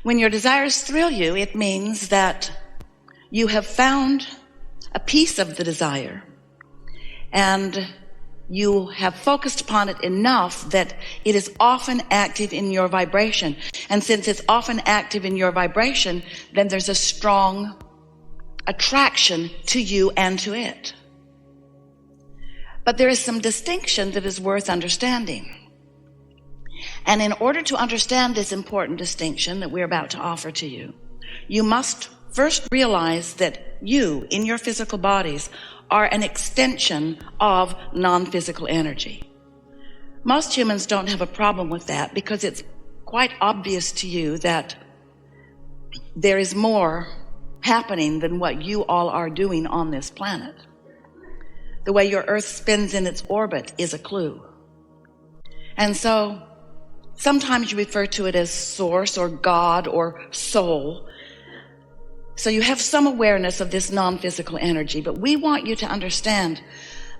When your desires thrill you, it means that you have found a piece of the desire and you have focused upon it enough that it is often active in your vibration. And since it's often active in your vibration, then there's a strong attraction to you and to it. But there is some distinction that is worth understanding. And in order to understand this important distinction that we're about to offer to you, you must first realize that you, in your physical bodies, are an extension of non-physical energy. Most humans don't have a problem with that because it's quite obvious to you that there is more happening than what you all are doing on this planet. The way your Earth spins in its orbit is a clue. And so sometimes you refer to it as source or God or soul. So you have some awareness of this non-physical energy, but we want you to understand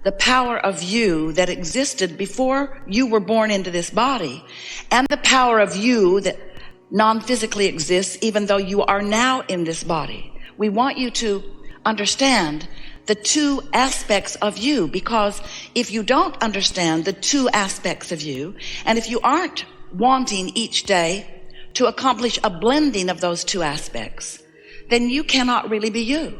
the power of you that existed before you were born into this body, and the power of you that non-physically exists even though you are now in this body. We want you to understand the two aspects of you, because if you don't understand the two aspects of you, and if you aren't wanting each day to accomplish a blending of those two aspects, then you cannot really be you.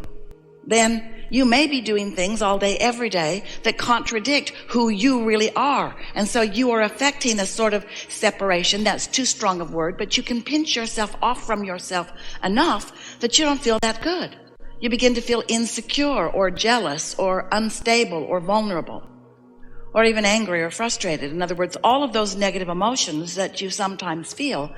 Then you may be doing things all day, every day that contradict who you really are. And so you are affecting a sort of separation. That's too strong a word, but you can pinch yourself off from yourself enough that you don't feel that good. You begin to feel insecure or jealous or unstable or vulnerable, or even angry or frustrated. In other words, all of those negative emotions that you sometimes feel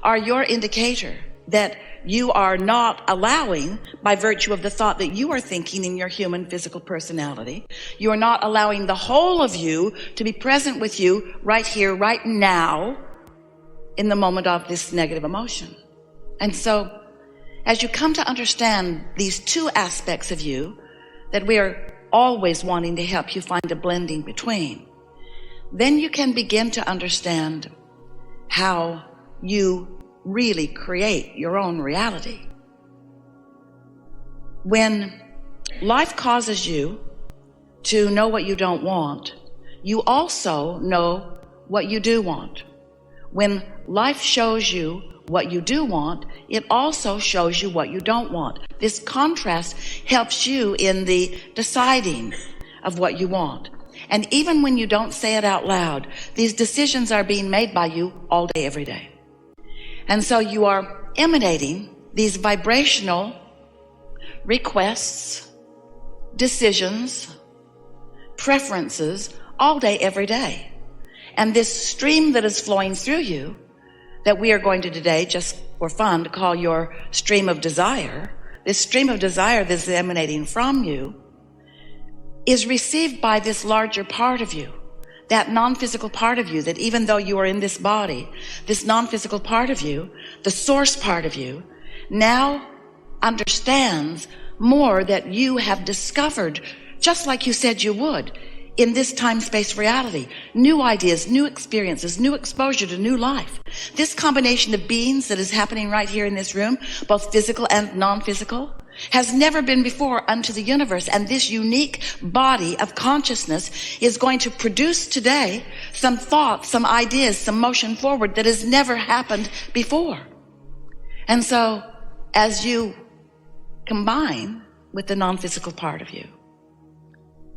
are your indicator that you are not allowing, by virtue of the thought that you are thinking in your human physical personality, you are not allowing the whole of you to be present with you right here, right now, in the moment of this negative emotion. And so, as you come to understand these two aspects of you that we are always wanting to help you find a blending between, then you can begin to understand how you really create your own reality. When life causes you to know what you don't want, you also know what you do want. When life shows you what you do want, it also shows you what you don't want. This contrast helps you in the deciding of what you want. And even when you don't say it out loud, these decisions are being made by you all day, every day. And so you are emanating these vibrational requests, decisions, preferences all day, every day. And this stream that is flowing through you, that we are going to today, just for fun, to call your stream of desire, this stream of desire that is emanating from you, is received by this larger part of you, that non-physical part of you, that even though you are in this body, this non-physical part of you, the source part of you, now understands more that you have discovered, just like you said you would, in this time-space reality. New ideas, new experiences, new exposure to new life. This combination of beings that is happening right here in this room, both physical and non-physical, has never been before unto the universe. And this unique body of consciousness is going to produce today some thoughts, some ideas, some motion forward that has never happened before. And so as you combine with the non-physical part of you,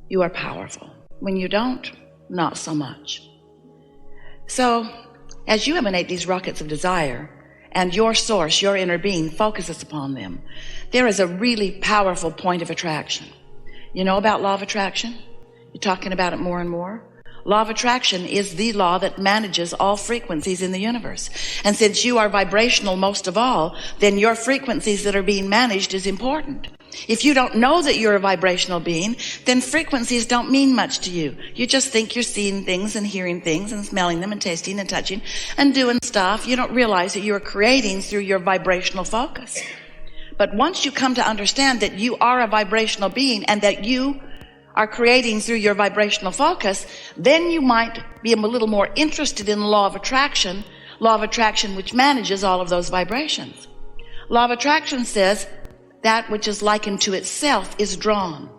you are powerful. When you don't, not so much. So as you emanate these rockets of desire, and your source, your inner being, focuses upon them, there is a really powerful point of attraction. You know about law of attraction? You're talking about it more and more. Law of attraction is the law that manages all frequencies in the universe. And since you are vibrational most of all, then your frequencies that are being managed is important. If you don't know that you're a vibrational being, then frequencies don't mean much to you. You just think you're seeing things and hearing things and smelling them and tasting and touching and doing stuff. You don't realize that you're creating through your vibrational focus. But once you come to understand that you are a vibrational being and that you are creating through your vibrational focus, then you might be a little more interested in the law of attraction, law of attraction, which manages all of those vibrations. Law of attraction says that which is likened to itself is drawn.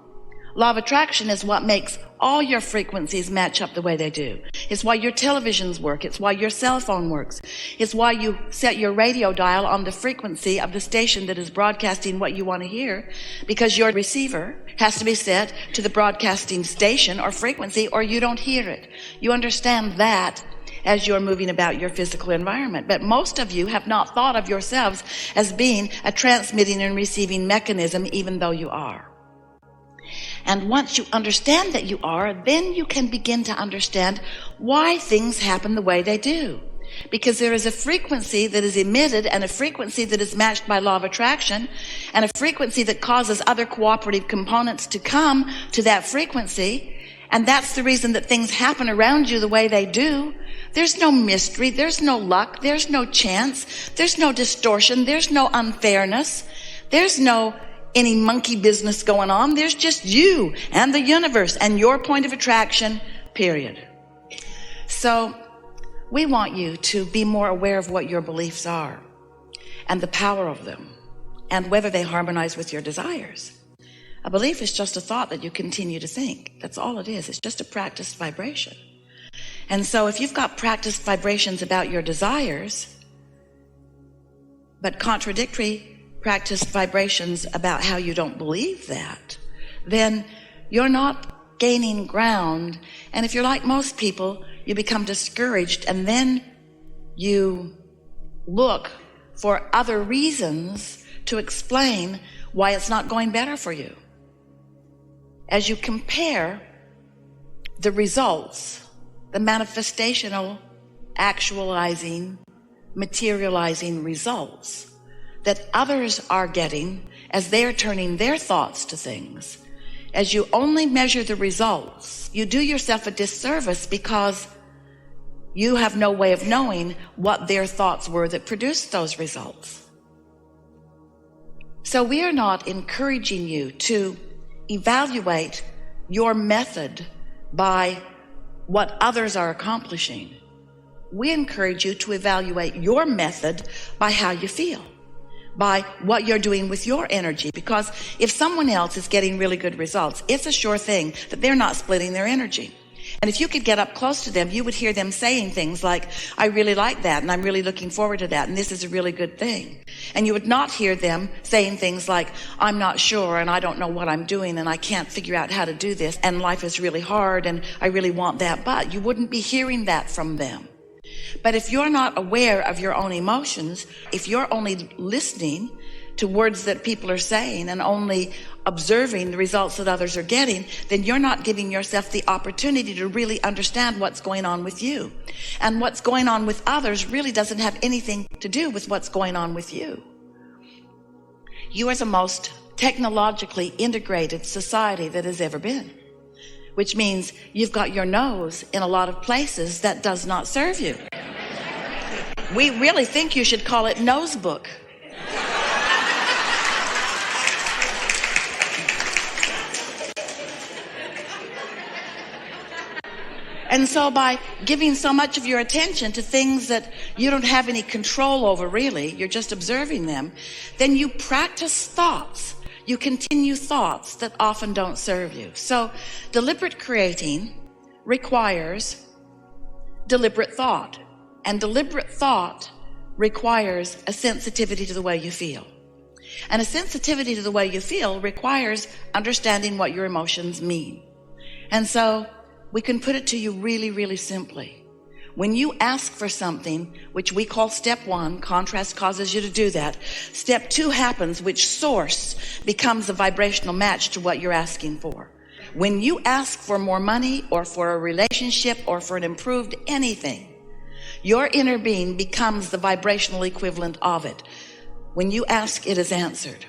Law of attraction is what makes all your frequencies match up the way they do. It's why your televisions work. It's why your cell phone works. It's why you set your radio dial on the frequency of the station that is broadcasting what you want to hear, because your receiver has to be set to the broadcasting station or frequency, or you don't hear it. You understand that as you're moving about your physical environment. But most of you have not thought of yourselves as being a transmitting and receiving mechanism, even though you are. And once you understand that you are, then you can begin to understand why things happen the way they do. Because there is a frequency that is emitted, and a frequency that is matched by law of attraction, and a frequency that causes other cooperative components to come to that frequency. And that's the reason that things happen around you the way they do. There's no mystery, there's no luck, there's no chance, there's no distortion, there's no unfairness, there's no any monkey business going on. There's just you and the universe and your point of attraction, period. So we want you to be more aware of what your beliefs are and the power of them and whether they harmonize with your desires. A belief is just a thought that you continue to think. That's all it is. It's just a practiced vibration. And so if you've got practiced vibrations about your desires, but contradictory practiced vibrations about how you don't believe that, then you're not gaining ground. And if you're like most people, you become discouraged, and then you look for other reasons to explain why it's not going better for you. As you compare the results, the manifestational, actualizing, materializing results that others are getting as they're turning their thoughts to things, as you only measure the results, you do yourself a disservice, because you have no way of knowing what their thoughts were that produced those results. So we are not encouraging you to evaluate your method by what others are accomplishing. We encourage you to evaluate your method by how you feel, by what you're doing with your energy. Because if someone else is getting really good results, it's a sure thing that they're not splitting their energy. And if you could get up close to them, you would hear them saying things like, I really like that, and I'm really looking forward to that, and this is a really good thing. And you would not hear them saying things like, I'm not sure, and I don't know what I'm doing, and I can't figure out how to do this, and life is really hard, and I really want that. But you wouldn't be hearing that from them. But if you're not aware of your own emotions, if you're only listening to words that people are saying and only observing the results that others are getting, then you're not giving yourself the opportunity to really understand what's going on with you. And what's going on with others really doesn't have anything to do with what's going on with you. You are the most technologically integrated society that has ever been, which means you've got your nose in a lot of places that does not serve you. We really think you should call it nose book. And so by giving so much of your attention to things that you don't have any control over, really, you're just observing them, then you practice thoughts. You continue thoughts that often don't serve you. So deliberate creating requires deliberate thought. And deliberate thought requires a sensitivity to the way you feel. And a sensitivity to the way you feel requires understanding what your emotions mean. And so we can put it to you really, really simply. When you ask for something, which we call step 1, contrast causes you to do that. Step 2 happens, which source becomes a vibrational match to what you're asking for. When you ask for more money or for a relationship or for an improved anything, your inner being becomes the vibrational equivalent of it. When you ask, it is answered.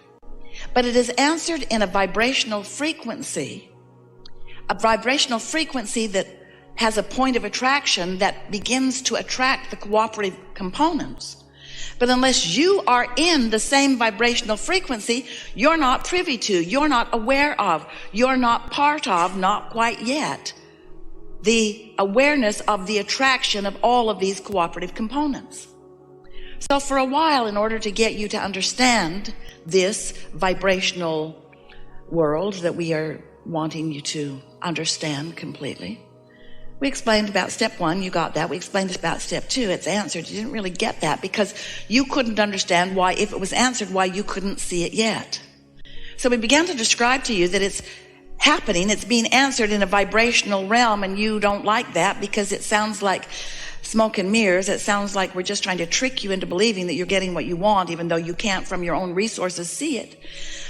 But it is answered in a vibrational frequency that has a point of attraction that begins to attract the cooperative components. But unless you are in the same vibrational frequency, you're not privy to, you're not aware of, you're not part of, not quite yet, the awareness of the attraction of all of these cooperative components. So for a while, in order to get you to understand this vibrational world that we are wanting you to understand completely, we explained about step 1, you got that. We explained about step 2, it's answered. You didn't really get that because you couldn't understand why, if it was answered, why you couldn't see it yet. So we began to describe to you that it's happening, it's being answered in a vibrational realm, and you don't like that because it sounds like smoke and mirrors. It sounds like we're just trying to trick you into believing that you're getting what you want, even though you can't from your own resources see it.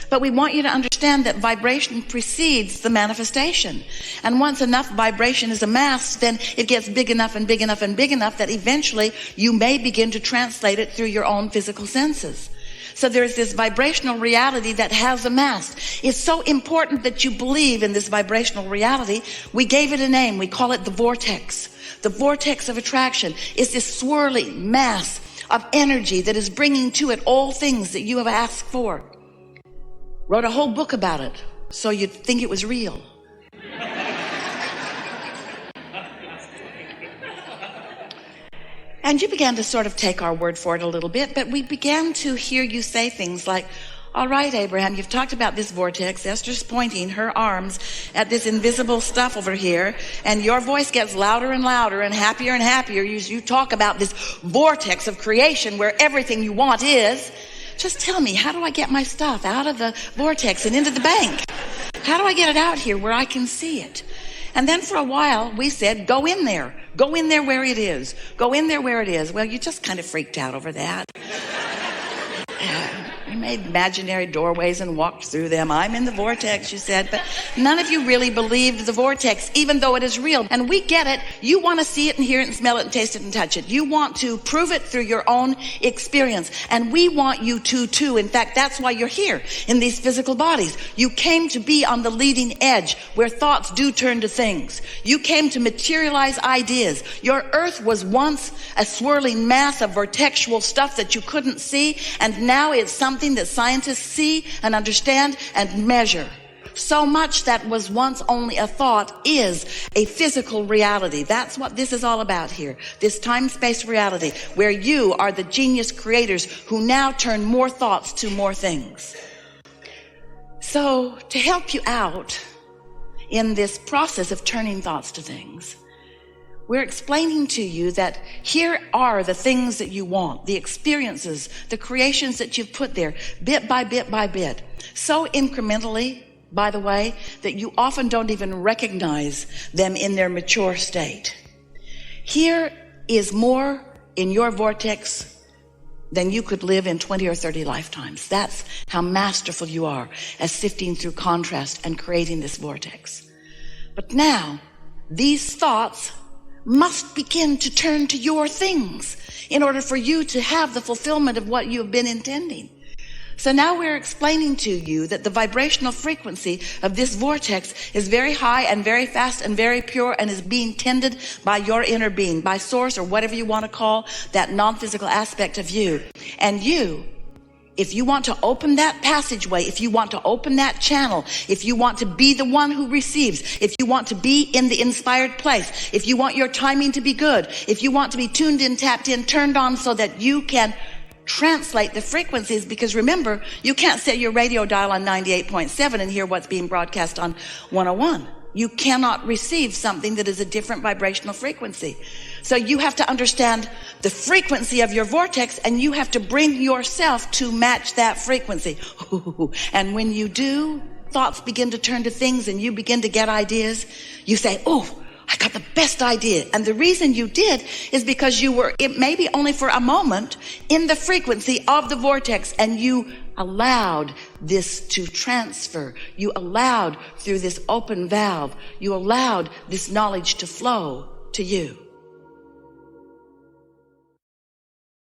But we want you to understand that vibration precedes the manifestation. And once enough vibration is amassed, then it gets big enough and big enough and big enough that eventually you may begin to translate it through your own physical senses. So there's this vibrational reality that has amassed. It's so important that you believe in this vibrational reality. We gave it a name. We call it the vortex. The vortex of attraction is this swirling mass of energy that is bringing to it all things that you have asked for. Wrote a whole book about it so you'd think it was real. And you began to sort of take our word for it a little bit, but we began to hear you say things like, all right, Abraham, you've talked about this vortex. Esther's pointing her arms at this invisible stuff over here, and your voice gets louder and louder and happier. You talk about this vortex of creation where everything you want is. Just tell me, how do I get my stuff out of the vortex and into the bank? How do I get it out here where I can see it? And then for a while, we said, go in there. Go in there where it is. Go in there where it is. Well, you just kind of freaked out over that. You made imaginary doorways and walked through them. I'm in the vortex, you said, but none of you really believed the vortex, even though it is real. And we get it. You want to see it and hear it and smell it and taste it and touch it. You want to prove it through your own experience. And we want you to too. In fact, that's why you're here in these physical bodies. You came to be on the leading edge where thoughts do turn to things. You came to materialize ideas. Your earth was once a swirling mass of vortexual stuff that you couldn't see, and now it's something that scientists see and understand and measure. So much that was once only a thought is a physical reality. That's what this is all about here. This time-space reality where you are the genius creators who now turn more thoughts to more things. So to help you out in this process of turning thoughts to things, we're explaining to you that here are the things that you want, the experiences, the creations that you've put there, bit by bit by bit. So incrementally, by the way, that you often don't even recognize them in their mature state. Here is more in your vortex than you could live in 20 or 30 lifetimes. That's how masterful you are at sifting through contrast and creating this vortex. But now, these thoughts must begin to turn to your things in order for you to have the fulfillment of what you have been intending. So now we're explaining to you that the vibrational frequency of this vortex is very high and very fast and very pure and is being tended by your inner being, by source or whatever you want to call that non-physical aspect of you. And you, if you want to open that passageway, if you want to open that channel, if you want to be the one who receives, if you want to be in the inspired place, if you want your timing to be good, if you want to be tuned in, tapped in, turned on so that you can translate the frequencies, because remember, you can't set your radio dial on 98.7 and hear what's being broadcast on 101. You cannot receive something that is a different vibrational frequency. So you have to understand the frequency of your vortex, and you have to bring yourself to match that frequency. And when you do, thoughts begin to turn to things and you begin to get ideas. You say, oh, I got the best idea. And the reason you did is because you were, it may be only for a moment, in the frequency of the vortex, and you allowed this to transfer. You allowed through this open valve, you allowed this knowledge to flow to you.